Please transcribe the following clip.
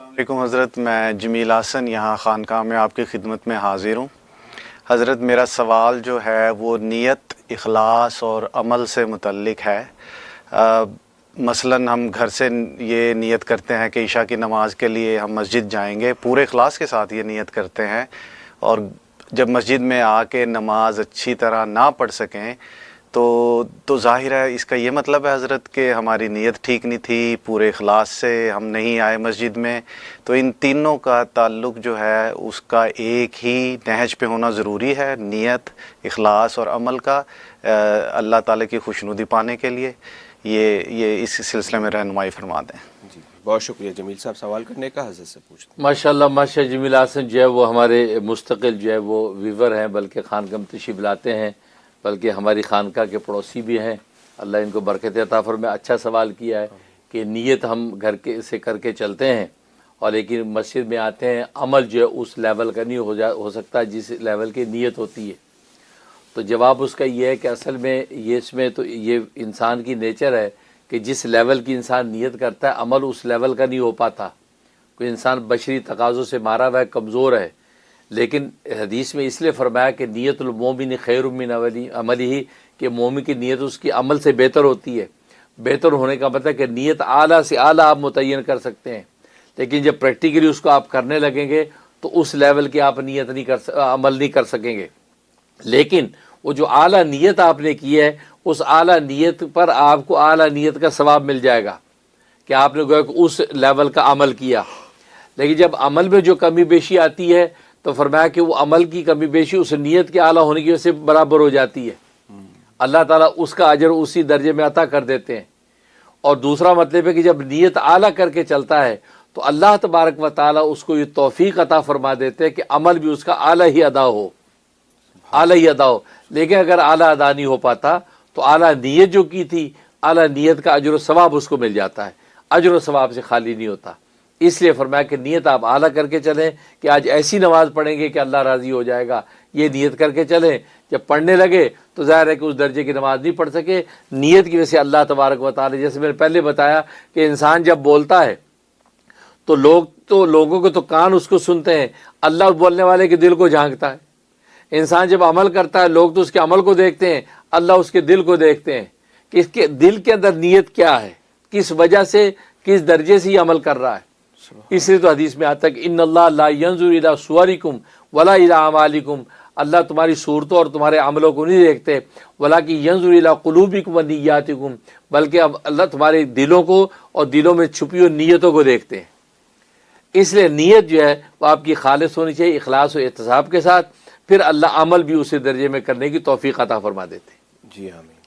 السلام علیکم حضرت، میں جمیل حسن یہاں خانقاہ میں آپ کی خدمت میں حاضر ہوں۔ حضرت میرا سوال جو ہے وہ نیت، اخلاص اور عمل سے متعلق ہے۔ مثلاً ہم گھر سے یہ نیت کرتے ہیں کہ عشاء کی نماز کے لیے ہم مسجد جائیں گے، پورے اخلاص کے ساتھ یہ نیت کرتے ہیں، اور جب مسجد میں آ کے نماز اچھی طرح نہ پڑھ سکیں تو ظاہر ہے اس کا یہ مطلب ہے حضرت کہ ہماری نیت ٹھیک نہیں تھی، پورے اخلاص سے ہم نہیں آئے مسجد میں۔ تو ان تینوں کا تعلق جو ہے اس کا ایک ہی نہج پہ ہونا ضروری ہے، نیت، اخلاص اور عمل کا، اللہ تعالیٰ کی خوشنودی پانے کے لیے۔ یہ اس سلسلے میں رہنمائی فرما دیں۔ جی بہت شکریہ جمیل صاحب، سوال کرنے کا حضرت سے پوچھتے ہیں۔ ماشاءاللہ ماشاء جمیل حسن جو ہے وہ ہمارے مستقل جو ہے وہ ویور ہیں، بلکہ خانقاہ میں تشریف لاتے ہیں، بلکہ ہماری خانقاہ کے پڑوسی بھی ہیں۔ اللہ ان کو برکت عطا فرمائے۔ اچھا سوال کیا ہے کہ نیت ہم گھر کے سے کر کے چلتے ہیں، اور لیکن مسجد میں آتے ہیں، عمل جو ہے اس لیول کا نہیں ہو سکتا جس لیول کی نیت ہوتی ہے۔ تو جواب اس کا یہ ہے کہ اصل میں اس میں تو یہ انسان کی نیچر ہے کہ جس لیول کی انسان نیت کرتا ہے، عمل اس لیول کا نہیں ہو پاتا۔ کوئی انسان بشری تقاضوں سے مارا ہوا ہے، کمزور ہے، لیکن حدیث میں اس لیے فرمایا کہ نیت المومن خیر من عملہ، کہ مومن کی نیت اس کی عمل سے بہتر ہوتی ہے۔ بہتر ہونے کا مطلب کہ نیت اعلیٰ سے اعلیٰ آپ متعین کر سکتے ہیں، لیکن جب پریکٹیکلی اس کو آپ کرنے لگیں گے تو اس لیول کی آپ نیت عمل نہیں کر سکیں گے۔ لیکن وہ جو اعلیٰ نیت آپ نے کی ہے، اس اعلیٰ نیت پر آپ کو اعلیٰ نیت کا ثواب مل جائے گا کہ آپ نے گویا کہ اس لیول کا عمل کیا۔ لیکن جب عمل میں جو کمی بیشی آتی ہے تو فرمایا کہ وہ عمل کی کمی بیشی اس نیت کے اعلیٰ ہونے کی وجہ سے برابر ہو جاتی ہے، اللہ تعالیٰ اس کا اجر اسی درجے میں عطا کر دیتے ہیں۔ اور دوسرا مطلب ہے کہ جب نیت اعلیٰ کر کے چلتا ہے تو اللہ تبارک و تعالیٰ اس کو یہ توفیق عطا فرما دیتے ہیں کہ عمل بھی اس کا اعلیٰ ہی ادا ہو، اعلیٰ ہی ادا ہو۔ لیکن اگر اعلیٰ ادا نہیں ہو پاتا تو اعلیٰ نیت جو کی تھی، اعلیٰ نیت کا اجر و ثواب اس کو مل جاتا ہے، اجر و ثواب سے خالی نہیں ہوتا۔ اس لیے فرمایا کہ نیت آپ اعلیٰ کر کے چلیں کہ آج ایسی نماز پڑھیں گے کہ اللہ راضی ہو جائے گا، یہ نیت کر کے چلیں۔ جب پڑھنے لگے تو ظاہر ہے کہ اس درجے کی نماز نہیں پڑھ سکے، نیت کی وجہ سے اللہ تبارک و تعالی، جیسے میں نے پہلے بتایا کہ انسان جب بولتا ہے تو لوگوں کے تو کان اس کو سنتے ہیں، اللہ بولنے والے کے دل کو جھانکتا ہے۔ انسان جب عمل کرتا ہے، لوگ تو اس کے عمل کو دیکھتے ہیں، اللہ اس کے دل کو دیکھتے ہیں کہ اس کے دل کے اندر نیت کیا ہے، کس وجہ سے، کس درجے سے یہ عمل کر رہا ہے۔ اس لیے تو حدیث میں آتا ہے کہ ان اللہ لا ينظر الى صورکم ولا الى اعمالکم، اللہ تمہاری صورتوں اور تمہارے عملوں کو نہیں دیکھتے، ولکن ينظر الى قلوبکم ونیاتکم، بلکہ اب اللہ تمہارے دلوں کو اور دلوں میں چھپی ہوئی نیتوں کو دیکھتے ہیں۔ اس لیے نیت جو ہے وہ آپ کی خالص ہونی چاہیے، اخلاص و احتساب کے ساتھ، پھر اللہ عمل بھی اسی درجے میں کرنے کی توفیق عطا فرما دیتے ہیں۔ جی آمین۔